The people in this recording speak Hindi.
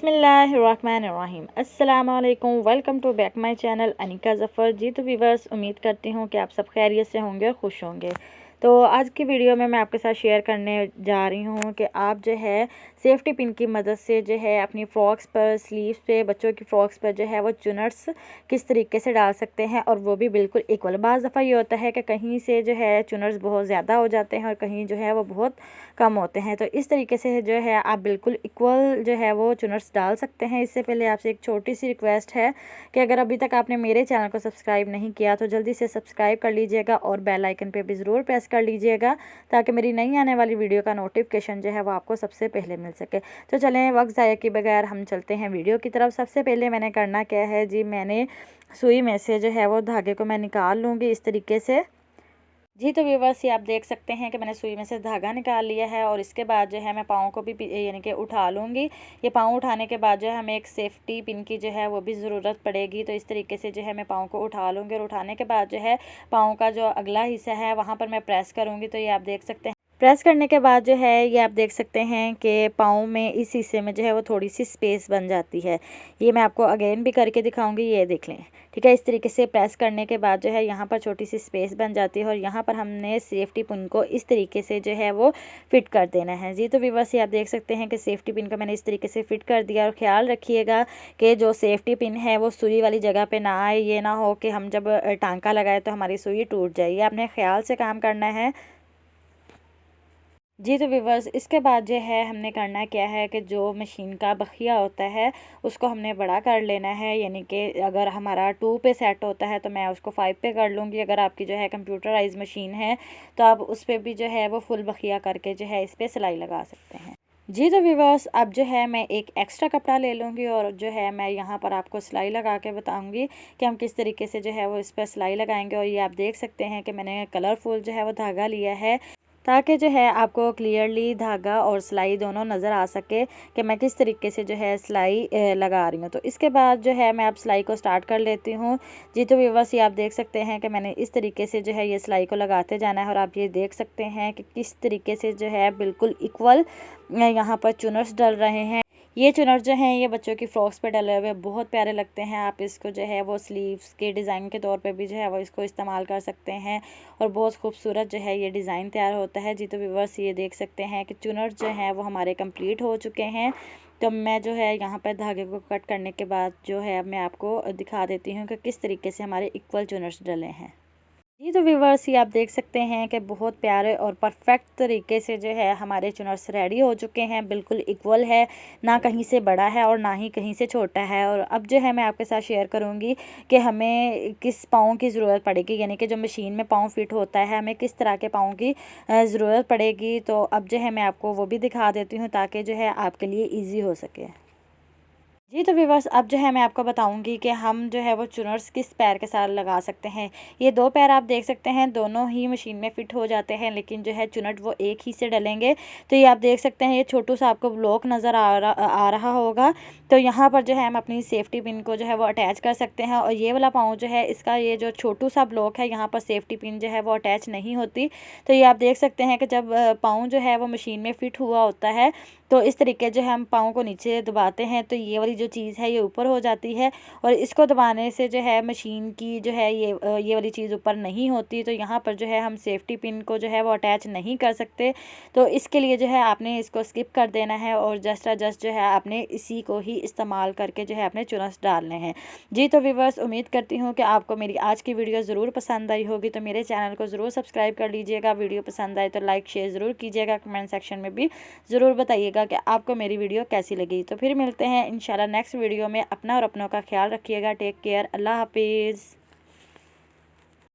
बिस्मिल्लाहिर्रहमानिर्रहीम। अस्सलामुअलैकुम, welcome to back my channel Anika Zafar. जी तो व्यूअर्स, उम्मीद करती हूँ कि आप सब खैरियत से होंगे और खुश होंगे। तो आज की वीडियो में मैं आपके साथ शेयर करने जा रही हूँ कि आप जो है सेफ्टी पिन की मदद से जो है अपनी फ्रॉक्स पर, स्लीव्स पे, बच्चों की फ्रॉक्स पर जो है वो चुनट्स किस तरीके से डाल सकते हैं, और वो भी बिल्कुल इक्वल। बाज़ दफ़ा ये होता है कि कहीं से जो है चुनट्स बहुत ज़्यादा हो जाते हैं और कहीं जो है वो बहुत कम होते हैं। तो इस तरीके से जो है आप बिल्कुल इक्वल जो है वो चुनट्स डाल सकते हैं। इससे पहले आपसे एक छोटी सी रिक्वेस्ट है कि अगर अभी तक आपने मेरे चैनल को सब्सक्राइब नहीं किया तो जल्दी से सब्सक्राइब कर लीजिएगा और बेल आइकन पे भी ज़रूर प्रेस कर लीजिएगा, ताकि मेरी नई आने वाली वीडियो का नोटिफिकेशन जो है वो आपको सबसे पहले मिल सके। तो चलें वक्त ज़ाया किए बगैर हम चलते हैं वीडियो की तरफ। सबसे पहले मैंने करना क्या है जी, मैंने सुई में से जो है वो धागे को मैं निकाल लूँगी इस तरीके से। जी तो व्यूअर्स, ये आप देख सकते हैं कि मैंने सुई में से धागा निकाल लिया है, और इसके बाद जो है मैं पाँव को भी यानी कि उठा लूँगी। ये पाँव उठाने के बाद जो है हमें एक सेफ्टी पिन की जो है वो भी ज़रूरत पड़ेगी। तो इस तरीके से जो है मैं पाँव को उठा लूँगी, और उठाने के बाद जो है पाँव का जो अगला हिस्सा है वहाँ पर मैं प्रेस करूँगी। तो ये आप देख सकते हैं, प्रेस करने के बाद जो है ये आप देख सकते हैं कि पाँव में इस हिस्से में जो है वो थोड़ी सी स्पेस बन जाती है। ये मैं आपको अगेन भी करके दिखाऊंगी, ये देख लें। ठीक है, इस तरीके से प्रेस करने के बाद जो है यहाँ पर छोटी सी स्पेस बन जाती है, और यहाँ पर हमने सेफ्टी पिन को इस तरीके से जो है वो फिट कर देना है। जी तो व्यूअर्स, ये आप देख सकते हैं कि सेफ्टी पिन को मैंने इस तरीके से फिट कर दिया। और ख्याल रखिएगा कि जो सेफ्टी पिन है वो सुई वाली जगह पे ना आए। ये ना हो कि हम जब टांका लगाए तो हमारी सुई टूट जाए। ये आपने ख्याल से काम करना है। जी तो व्यूअर्स, इसके बाद जो है हमने करना क्या है कि जो मशीन का बखिया होता है उसको हमने बड़ा कर लेना है। यानी कि अगर हमारा 2 पे सेट होता है तो मैं उसको 5 पे कर लूँगी। अगर आपकी जो है कंप्यूटराइज मशीन है तो आप उस पर भी जो है वो फुल बखिया करके जो है इस पर सिलाई लगा सकते हैं। जी तो व्यूअर्स, अब जो है मैं एक एक्स्ट्रा कपड़ा ले लूँगी, और जो है मैं यहाँ पर आपको सिलाई लगा के बताऊँगी कि हम किस तरीके से जो है वो इस पर सिलाई लगाएंगे। और ये आप देख सकते हैं कि मैंने कलरफुल जो है वो धागा लिया है, ताकि जो है आपको क्लियरली धागा और सिलाई दोनों नज़र आ सके कि मैं किस तरीके से जो है सिलाई लगा रही हूँ। तो इसके बाद जो है मैं अब सिलाई को स्टार्ट कर लेती हूँ। जी तो व्यूअर्स, ये आप देख सकते हैं कि मैंने इस तरीके से जो है ये सिलाई को लगाते जाना है, और आप ये देख सकते हैं कि किस तरीके से जो है बिल्कुल इक्वल यहाँ पर चुनट्स डल रहे हैं। ये चुनट जो हैं ये बच्चों की फ्रॉक्स पे डले हुए बहुत प्यारे लगते हैं। आप इसको जो है वो स्लीव्स के डिज़ाइन के तौर पे भी जो है वो इसको इस्तेमाल कर सकते हैं, और बहुत खूबसूरत जो है ये डिज़ाइन तैयार होता है। जी तो व्यूअर्स, ये देख सकते हैं कि चुनट जो हैं वो हमारे कंप्लीट हो चुके हैं। तो मैं जो है यहाँ पर धागे को कट करने के बाद जो है मैं आपको दिखा देती हूँ कि किस तरीके से हमारे इक्वल चुनट्स डले हैं। जी तो व्यूअर्स, ये आप देख सकते हैं कि बहुत प्यारे और परफेक्ट तरीके से जो है हमारे चुनट्स रेडी हो चुके हैं। बिल्कुल इक्वल है, ना कहीं से बड़ा है और ना ही कहीं से छोटा है। और अब जो है मैं आपके साथ शेयर करूंगी कि हमें किस पाँव की ज़रूरत पड़ेगी, यानी कि जो मशीन में पाँव फिट होता है हमें किस तरह के पाँव की ज़रूरत पड़ेगी। तो अब जो है मैं आपको वो भी दिखा देती हूँ, ताकि जो है आपके लिए ईजी हो सके। जी तो व्यूअर्स, अब जो है मैं आपको बताऊंगी कि हम जो है वो चुनट्स किस पैर के साथ लगा सकते हैं। ये 2 पैर आप देख सकते हैं, दोनों ही मशीन में फ़िट हो जाते हैं, लेकिन जो है चुनट वो एक ही से डलेंगे। तो ये आप देख सकते हैं, ये छोटू सा आपको ब्लॉक नज़र आ रहा होगा। तो यहाँ पर जो है हम अपनी सेफ्टी पिन को जो है वो अटैच कर सकते हैं। और ये वाला पाँव जो है इसका ये जो छोटू सा ब्लॉक है, यहाँ पर सेफ्टी पिन जो है वो अटैच नहीं होती। तो ये आप देख सकते हैं कि जब पाँव जो है वो मशीन में फ़िट हुआ होता है तो इस तरीके जो है हम पाँव को नीचे दबाते हैं तो ये वाली जो चीज़ है ये ऊपर हो जाती है, और इसको दबाने से जो है मशीन की जो है ये वाली चीज़ ऊपर नहीं होती। तो यहाँ पर जो है हम सेफ्टी पिन को जो है वो अटैच नहीं कर सकते। तो इसके लिए जो है आपने इसको स्किप कर देना है, और जस्ट जो है आपने इसी को ही इस्तेमाल करके जो है अपने चुनट्स डालने हैं। जी तो व्यूअर्स, उम्मीद करती हूँ कि आपको मेरी आज की वीडियो ज़रूर पसंद आई होगी। तो मेरे चैनल को ज़रूर सब्सक्राइब कर लीजिएगा। वीडियो पसंद आए तो लाइक शेयर ज़रूर कीजिएगा। कमेंट सेक्शन में भी ज़रूर बताइएगा कि आपको मेरी वीडियो कैसी लगी। तो फिर मिलते हैं इंशाल्लाह नेक्स्ट वीडियो में। अपना और अपनों का ख्याल रखिएगा। Take care. अल्लाह हाफिज़।